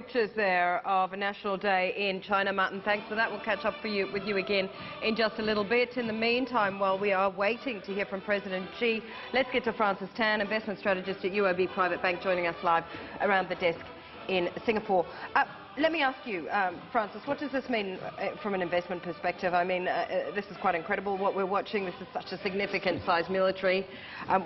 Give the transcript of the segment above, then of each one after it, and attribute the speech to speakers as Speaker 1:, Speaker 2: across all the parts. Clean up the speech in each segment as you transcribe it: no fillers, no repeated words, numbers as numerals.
Speaker 1: pictures there of a national day in China. Martin, thanks for that. We'll catch up with you again in just a little bit. In the meantime, while we are waiting to hear from President Xi, let's get to Francis Tan, investment strategist at UOB Private Bank, joining us live around the desk in Singapore. Let me ask you, Francis, what does this mean from an investment perspective? I mean, this is quite incredible what we're watching. This is such a significant size military.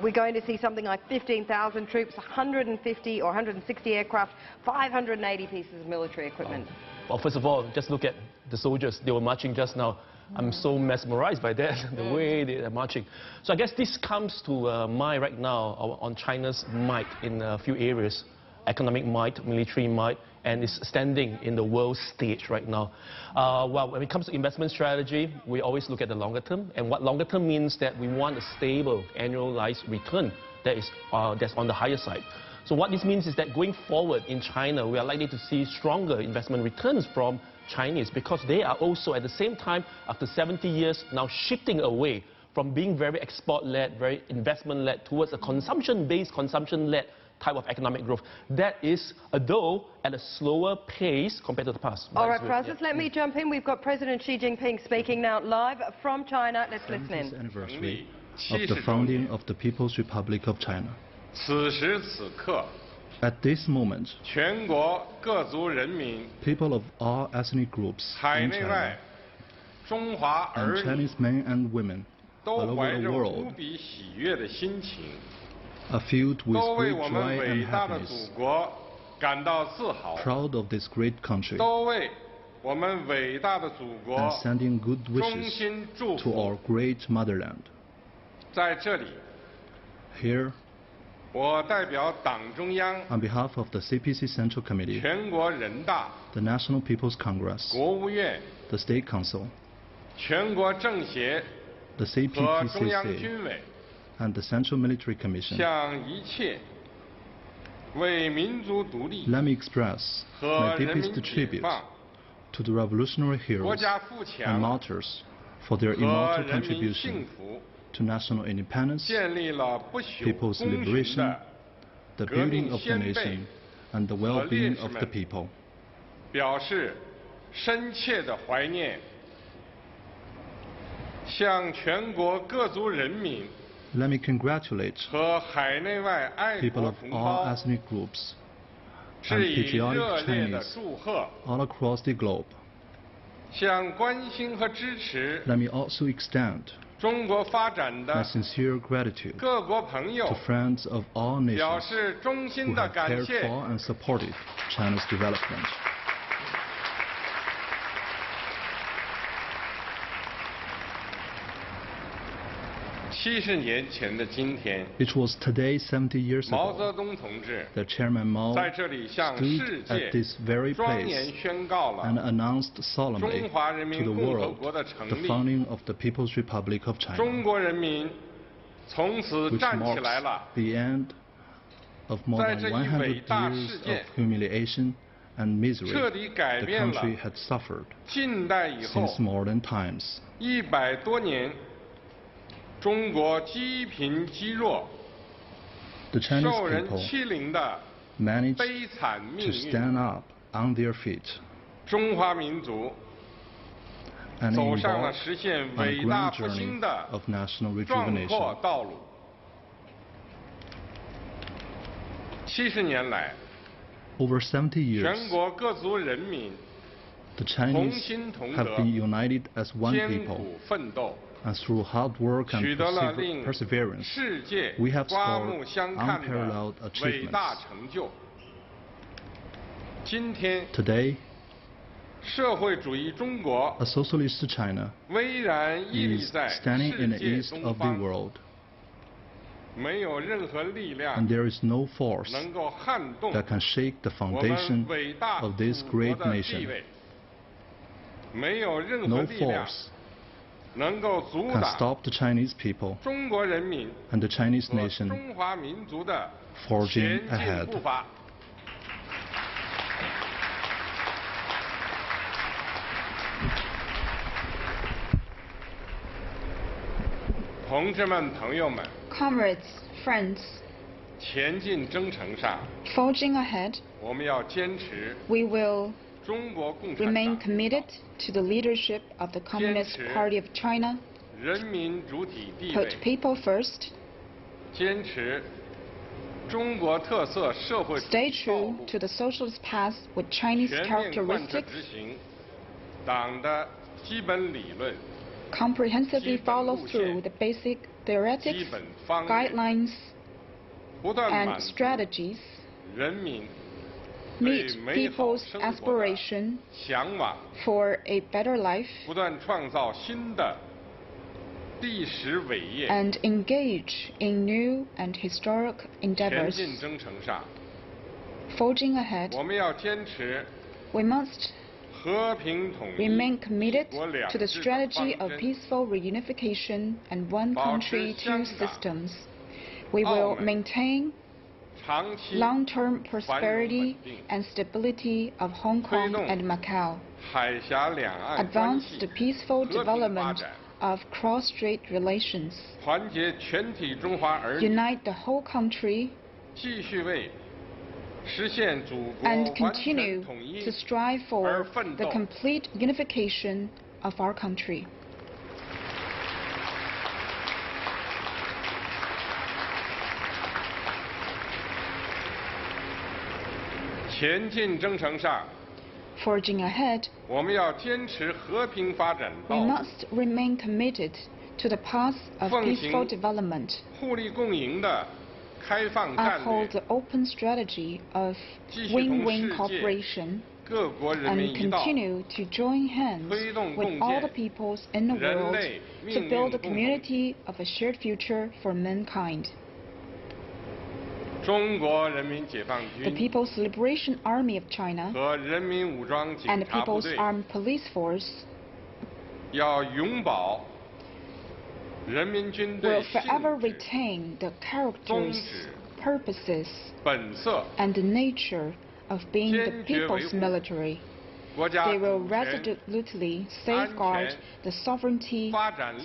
Speaker 1: We're going to see something like 15,000 troops, 150 or 160 aircraft, 580 pieces of military equipment.
Speaker 2: Well, first of all, just look at the soldiers. They were marching just now. I'm so mesmerized by that, the way they are marching. So I guess this comes to mind right now on China's might in a few areas. Economic might, military might, and it's standing in the world stage right now. Well, when it comes to investment strategy, we always look at the longer term, and what longer term means that we want a stable annualized return that's on the higher side. So what this means is that going forward in China, we are likely to see stronger investment returns from Chinese, because they are also at the same time, after 70 years, now shifting away from being very export-led, very investment-led, towards a consumption-based, consumption-led type of economic growth. That is, though, at a slower pace compared to the past.
Speaker 1: All right, Francis, let me jump in. We've got President Xi Jinping speaking now live from China. Let's listen in.
Speaker 3: 70th anniversary of the founding of the People's Republic of China. At this moment, people of all ethnic groups in China, and Chinese men and women all over the world, are filled with great joy and happiness, proud of this great country, and sending good wishes to our great motherland. Here, on behalf of the CPC Central Committee, the National People's Congress, the State Council, the CPPCC, and the Central Military Commission, let me express my deepest tribute to the revolutionary heroes and martyrs for their immortal contribution to national independence, people's liberation, the building of the nation, and the well-being of the people. Let me congratulate people of all ethnic groups and patriotic Chinese all across the globe. Let me also extend my sincere gratitude to friends of all nations who have cared for and supported China's development. It was today 70 years ago that Chairman Mao stood at this very place and announced solemnly to the world the founding of the People's Republic of China, which marks the end of more than 100 years of humiliation and misery the country had suffered since modern times. The Chinese people managed to stand up on their feet and embark on a grand journey of national rejuvenation. Over 70 years, the Chinese have been united as one people, and through hard work and perseverance, we have scored unparalleled achievements. Today, a socialist China is standing in the east of the world, and there is no force that can shake the foundation of this great nation. No force can stop the Chinese people and the Chinese nation forging ahead.
Speaker 4: Comrades, friends, Forging ahead, we will remain committed to the leadership of the Communist Party of China, put people first, stay true to the socialist path with Chinese characteristics, comprehensively follow through the basic theoretics, guidelines, and strategies, meet people's aspiration for a better life, and engage in new and historic endeavors. Forging ahead, we must remain committed to the strategy of peaceful reunification and one country, two systems. We will maintain long-term prosperity and stability of Hong Kong and Macau, advance the peaceful development of cross-strait relations, unite the whole country, and continue to strive for the complete unification of our country. Forging ahead, we must remain committed to the path of peaceful development, uphold the open strategy of win-win cooperation, and continue to join hands with all the peoples in the world to build a community of a shared future for mankind. The People's Liberation Army of China and the People's Armed Police Force will forever retain the characters, purposes, and the nature of being the people's military. They will resolutely safeguard the sovereignty,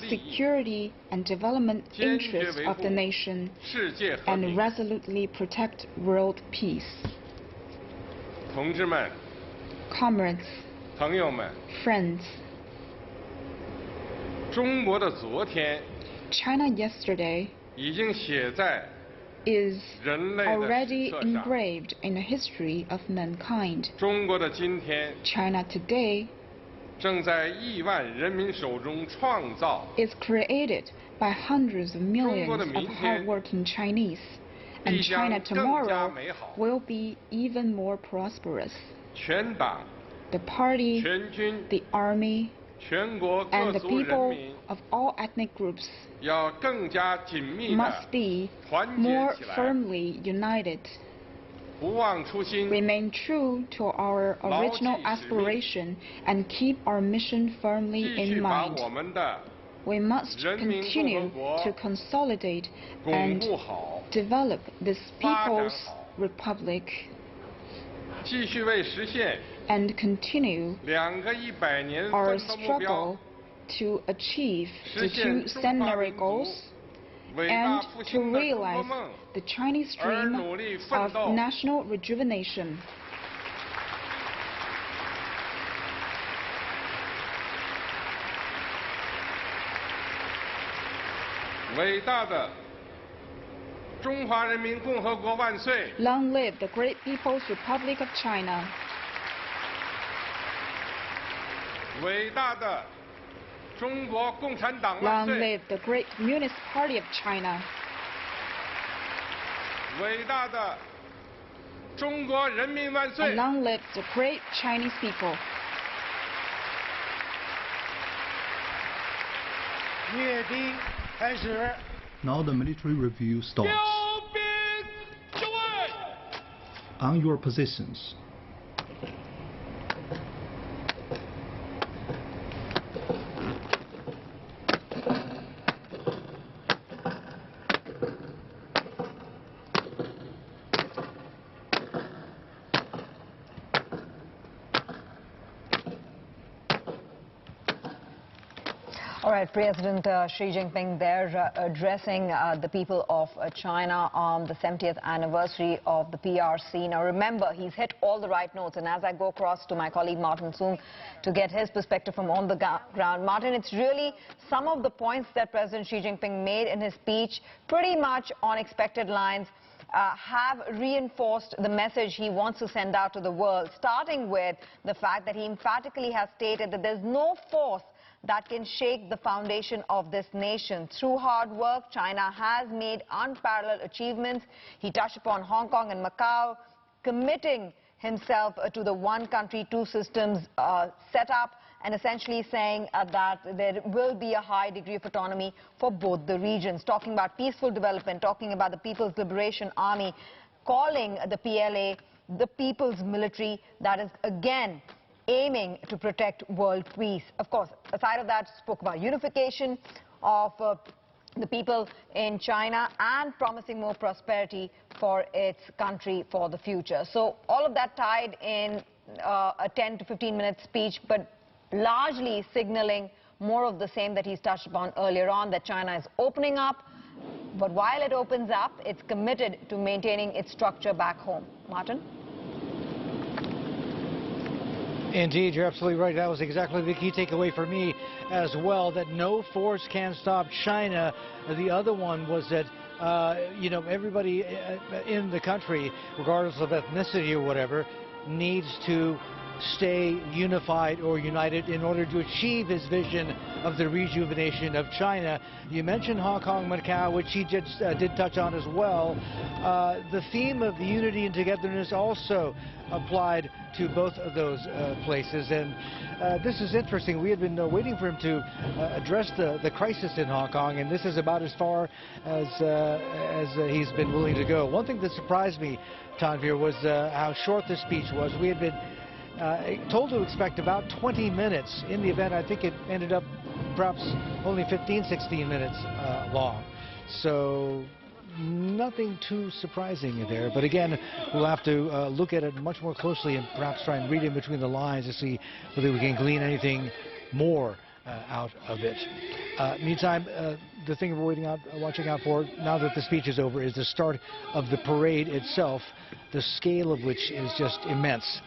Speaker 4: security, and development interests of the nation and resolutely protect world peace. Comrades, friends, China yesterday is already engraved in the history of mankind. China today is created by hundreds of millions of hardworking Chinese, and China tomorrow will be even more prosperous. The party, the army, and the people of all ethnic groups must be more firmly united, remain true to our original aspiration, and keep our mission firmly in mind. We must continue to consolidate and develop this People's Republic and continue our struggle to achieve the two centenary goals and to realize the Chinese dream of national rejuvenation. Long live the great People's Republic of China. Long live the great Communist Party of China. And long live the great Chinese people.
Speaker 3: Now the military review starts. On your positions.
Speaker 1: All right, President Xi Jinping there addressing the people of China on the 70th anniversary of the PRC. Now remember, he's hit all the right notes, and as I go across to my colleague Martin Soong to get his perspective from on the ground. Martin, it's really some of the points that President Xi Jinping made in his speech, pretty much on expected lines, have reinforced the message he wants to send out to the world, starting with the fact that he emphatically has stated that there's no force that can shake the foundation of this nation. Through hard work, China has made unparalleled achievements. He touched upon Hong Kong and Macau, committing himself to the one country, two systems setup, and essentially saying that there will be a high degree of autonomy for both the regions. Talking about peaceful development, talking about the People's Liberation Army, calling the PLA the People's Military that is, again, aiming to protect world peace. Of course, aside of that, spoke about unification of the people in China and promising more prosperity for its country for the future. So all of that tied in a 10 to 15-minute speech, but largely signaling more of the same that he's touched upon earlier on, that China is opening up, but while it opens up, it's committed to maintaining its structure back home. Martin?
Speaker 5: Indeed, you're absolutely right. That was exactly the key takeaway for me as well, that no force can stop China. The other one was that, you know, everybody in the country, regardless of ethnicity or whatever, needs to stay unified or united in order to achieve his vision of the rejuvenation of China. You mentioned Hong Kong, Macau, which he did touch on as well. The theme of unity and togetherness also applied to both of those places, and this is interesting. We had been waiting for him to address the crisis in Hong Kong, and this is about as far as he's been willing to go. One thing that surprised me, Tanvir, was how short this speech was. We had been told to expect about 20 minutes. In the event, I think it ended up perhaps only 15, 16 minutes long. So nothing too surprising there. But again, we'll have to look at it much more closely and perhaps try and read in between the lines to see whether we can glean anything more out of it. Meantime, the thing we're watching out for, now that the speech is over, is the start of the parade itself, the scale of which is just immense.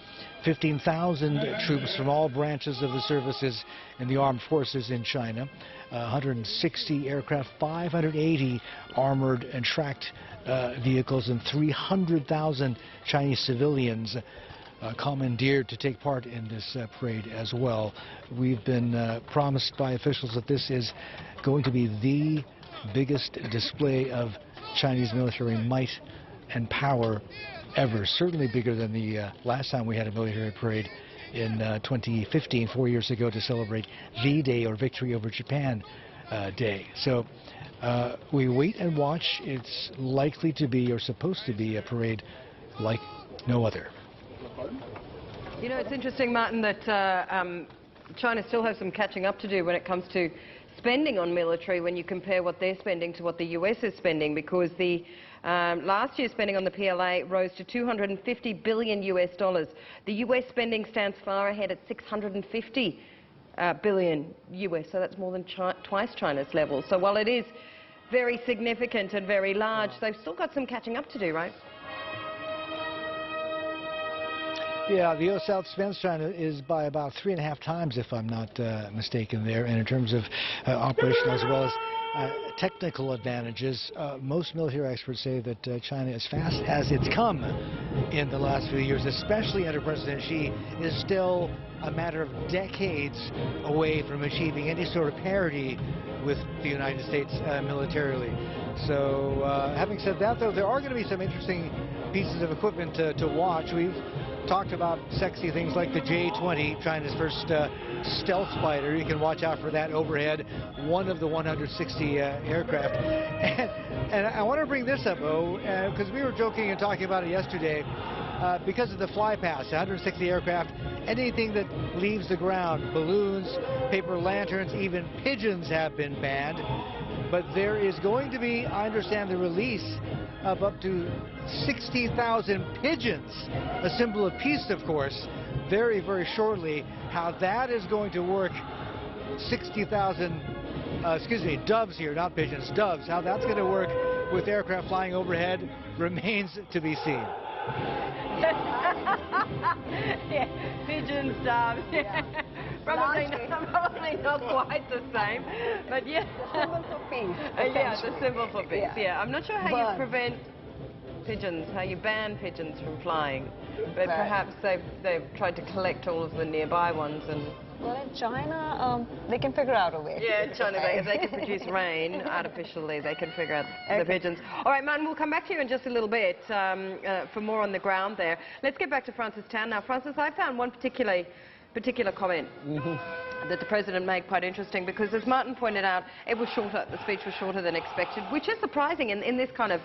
Speaker 5: 15,000 troops from all branches of the services in the armed forces in China, 160 aircraft, 580 armored and tracked vehicles, and 300,000 Chinese civilians commandeered to take part in this parade as well. We've been promised by officials that this is going to be the biggest display of Chinese military might and power ever, certainly bigger than the last time we had a military parade in 2015, 4 years ago, to celebrate V-Day, or Victory over Japan Day. So we wait and watch. It's likely to be, or supposed to be, a parade like no other.
Speaker 1: You know, it's interesting, Martin, that China still has some catching up to do when it comes to spending on military when you compare what they're spending to what the US is spending, because the last year's spending on the PLA rose to $250 billion US. The US spending stands far ahead at $650 billion US, so that's more than twice China's level. So while it is very significant and very large, they've still got some catching up to do, right?
Speaker 5: Yeah, the U.S. outspends China is by about 3.5 times, if I'm not mistaken there, and in terms of operational as well as technical advantages. Most military experts say that China, as fast as it's come in the last few years, especially under President Xi, is still a matter of decades away from achieving any sort of parity with the United States militarily. So having said that, though, there are going to be some interesting pieces of equipment to watch. We've talked about sexy things like the J-20, China's first stealth fighter. You can watch out for that overhead, one of the 160 aircraft. And I want to bring this up, because we were joking and talking about it yesterday. Because of the fly past, 160 aircraft, anything that leaves the ground, balloons, paper lanterns, even pigeons have been banned. But there is going to be, I understand, the release of up to 60,000 pigeons, a symbol of peace, of course, very, very shortly. How that is going to work, 60,000 doves here, not pigeons, doves. How that's going to work with aircraft flying overhead remains to be seen.
Speaker 1: Yeah, pigeons, doves. Yeah. Probably not quite the same, but yeah.
Speaker 6: The symbol for peace.
Speaker 1: Yeah, the symbol for peace. Yeah, I'm not sure how you prevent pigeons, how you ban pigeons from flying, but perhaps they've tried to collect all of the nearby ones and.
Speaker 6: Well, in China, they can figure out a way.
Speaker 1: Yeah, in China, if they can produce rain artificially, they can figure out the pigeons. All right, Martin, we'll come back to you in just a little bit for more on the ground there. Let's get back to Francis Tan now. Francis, I found one particular comment that the President made quite interesting because, as Martin pointed out, it was shorter. The speech was shorter than expected, which is surprising in this kind of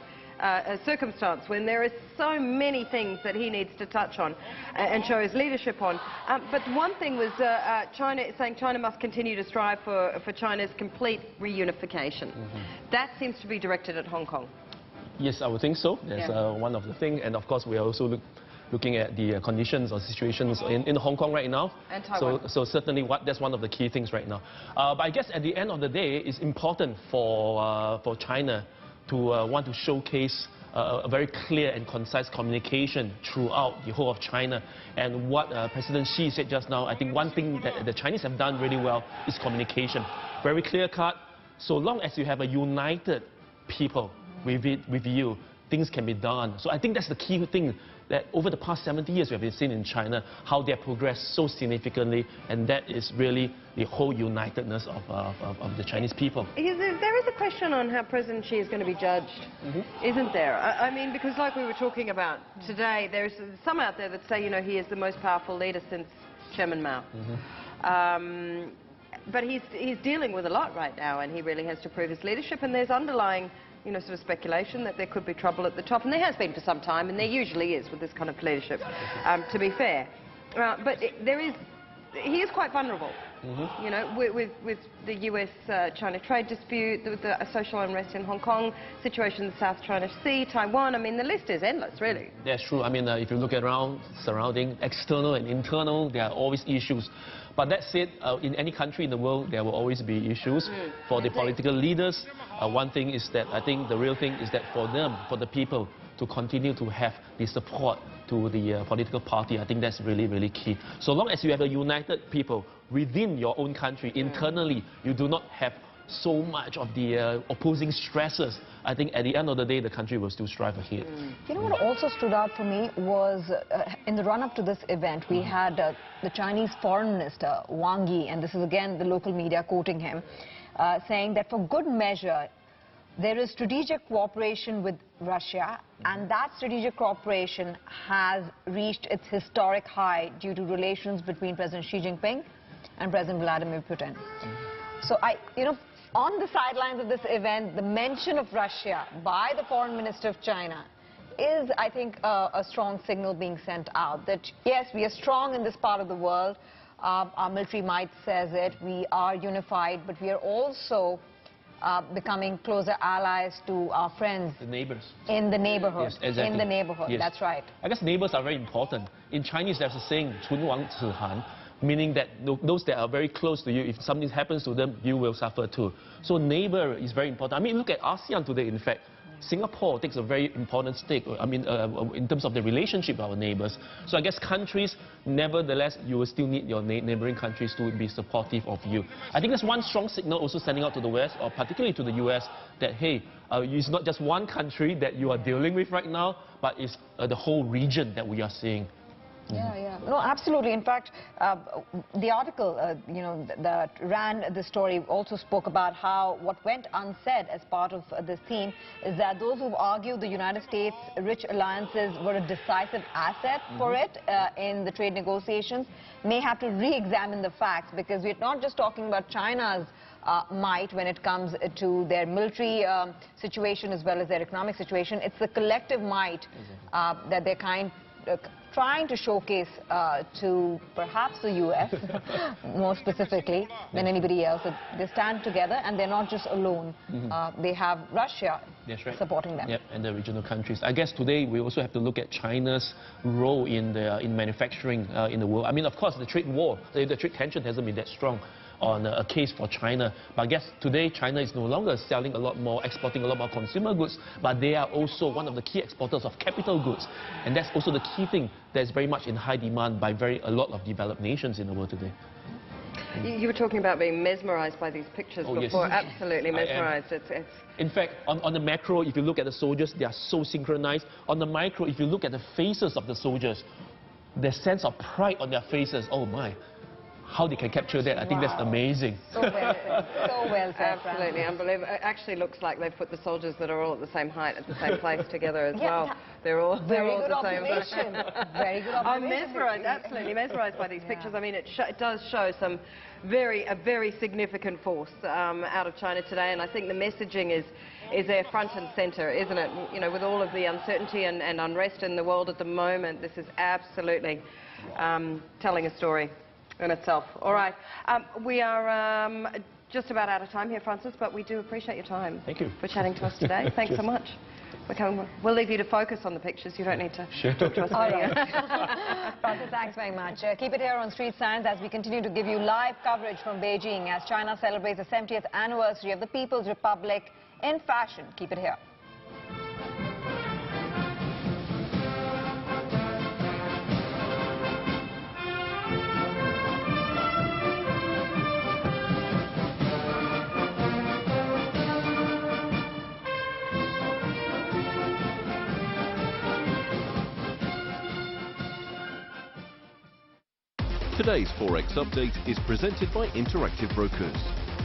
Speaker 1: circumstance when there are so many things that he needs to touch on and show his leadership on. But one thing was China saying China must continue to strive for China's complete reunification. That seems to be directed at Hong Kong.
Speaker 2: Yes, I would think so. That's one of the things. And of course, we are also looking at the conditions or situations in Hong Kong right now.
Speaker 1: And Taiwan.
Speaker 2: So certainly that's one of the key things right now. But I guess at the end of the day, it's important for China to want to showcase a very clear and concise communication throughout the whole of China. And what President Xi said just now, I think one thing that the Chinese have done really well is communication. Very clear cut. So long as you have a united people with you, things can be done. So I think that's the key thing that over the past 70 years we have been seeing in China, how they have progressed so significantly, and that is really the whole unitedness of the Chinese people.
Speaker 1: There is a question on how President Xi is going to be judged, isn't there? I mean, because like we were talking about today, there's some out there that say, you know, he is the most powerful leader since Chairman Mao. But he's dealing with a lot right now, and he really has to prove his leadership, and there's underlying, you know, sort of speculation that there could be trouble at the top, and there has been for some time, and there usually is with this kind of leadership, to be fair. But he is quite vulnerable, you know, with the US-China trade dispute, the social unrest in Hong Kong, situation in the South China Sea, Taiwan. I mean, the list is endless, really.
Speaker 2: That's true. I mean, if you look around, surrounding external and internal, there are always issues. But that said, in any country in the world, there will always be issues. For the political leaders, one thing is that I think the real thing is that for them, for the people, to continue to have the support to the political party, I think that's really, really key. So long as you have a united people within your own country, internally, you do not have so much of the opposing stresses, I think at the end of the day, the country will still strive ahead.
Speaker 6: You know what also stood out for me was in the run-up to this event, we had the Chinese Foreign Minister, Wang Yi, and this is again the local media quoting him, saying that for good measure, there is strategic cooperation with Russia, and that strategic cooperation has reached its historic high due to relations between President Xi Jinping and President Vladimir Putin. So you know, on the sidelines of this event, the mention of Russia by the Foreign Minister of China is, I think, a strong signal being sent out that, yes, we are strong in this part of the world. Our military might says it. We are unified, but we are also becoming closer allies to our friends.
Speaker 2: The neighbors.
Speaker 6: In the neighborhood.
Speaker 2: Yes, exactly.
Speaker 6: In the neighborhood,
Speaker 2: yes.
Speaker 6: That's right.
Speaker 2: I guess neighbors are very important. In Chinese, there's a saying, 存亡止寒. Meaning that those that are very close to you, if something happens to them, you will suffer too. So neighbor is very important. I mean, look at ASEAN today, in fact. Singapore takes a very important stake, I mean, in terms of the relationship with our neighbors. So I guess countries, nevertheless, you will still need your neighboring countries to be supportive of you. I think that's one strong signal also sending out to the West, or particularly to the US, that, hey, it's not just one country that you are dealing with right now, but it's the whole region that we are seeing.
Speaker 6: Yeah. No, absolutely. In fact, the article, you know, that ran the story also spoke about how what went unsaid as part of this theme is that those who argue the United States rich alliances were a decisive asset for it in the trade negotiations may have to re-examine the facts, because we're not just talking about China's might when it comes to their military situation as well as their economic situation. It's the collective might that they're trying to showcase to perhaps the US, more specifically than anybody else. They stand together and they're not just alone. They have Russia supporting them.
Speaker 2: Yep, and the regional countries. I guess today we also have to look at China's role in manufacturing in the world. I mean, of course, the trade war, the trade tension hasn't been that strong. on a case for China. But I guess today China is no longer selling a lot more, exporting a lot more consumer goods, but they are also one of the key exporters of capital goods. And that's also the key thing that's very much in high demand by a lot of developed nations in the world today.
Speaker 1: You were talking about being mesmerized by these pictures before. Yes. Absolutely mesmerized.
Speaker 2: In fact, on the macro, if you look at the soldiers, they are so synchronized. On the micro, if you look at the faces of the soldiers, their sense of pride on their faces, oh my, how they can capture that, I think that's amazing.
Speaker 6: So well said. So well said.
Speaker 1: Absolutely unbelievable. It actually looks like they've put the soldiers that are all at the same height at the same place together as well. They're all the same.
Speaker 6: Very good observation.
Speaker 1: I'm mesmerized, absolutely mesmerized by these pictures. I mean, it does show a very significant force out of China today, and I think the messaging is there front and center, isn't it? You know, with all of the uncertainty and unrest in the world at the moment, this is absolutely telling a story in itself. All right, we are just about out of time here, Francis, but we do appreciate your time.
Speaker 2: Thank you
Speaker 1: for chatting to us today. Thanks so much. We'll leave you to focus on the pictures. You don't need to talk to us.
Speaker 6: All right. Francis, thanks very much. Keep it here on Street Science as we continue to give you live coverage from Beijing as China celebrates the 70th anniversary of the People's Republic in fashion. Keep it here.
Speaker 7: Today's Forex update is presented by Interactive Brokers.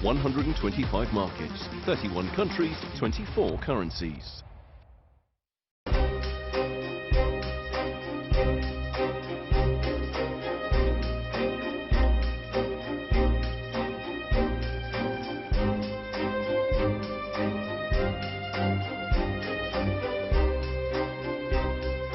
Speaker 7: 125 markets, 31 countries, 24 currencies.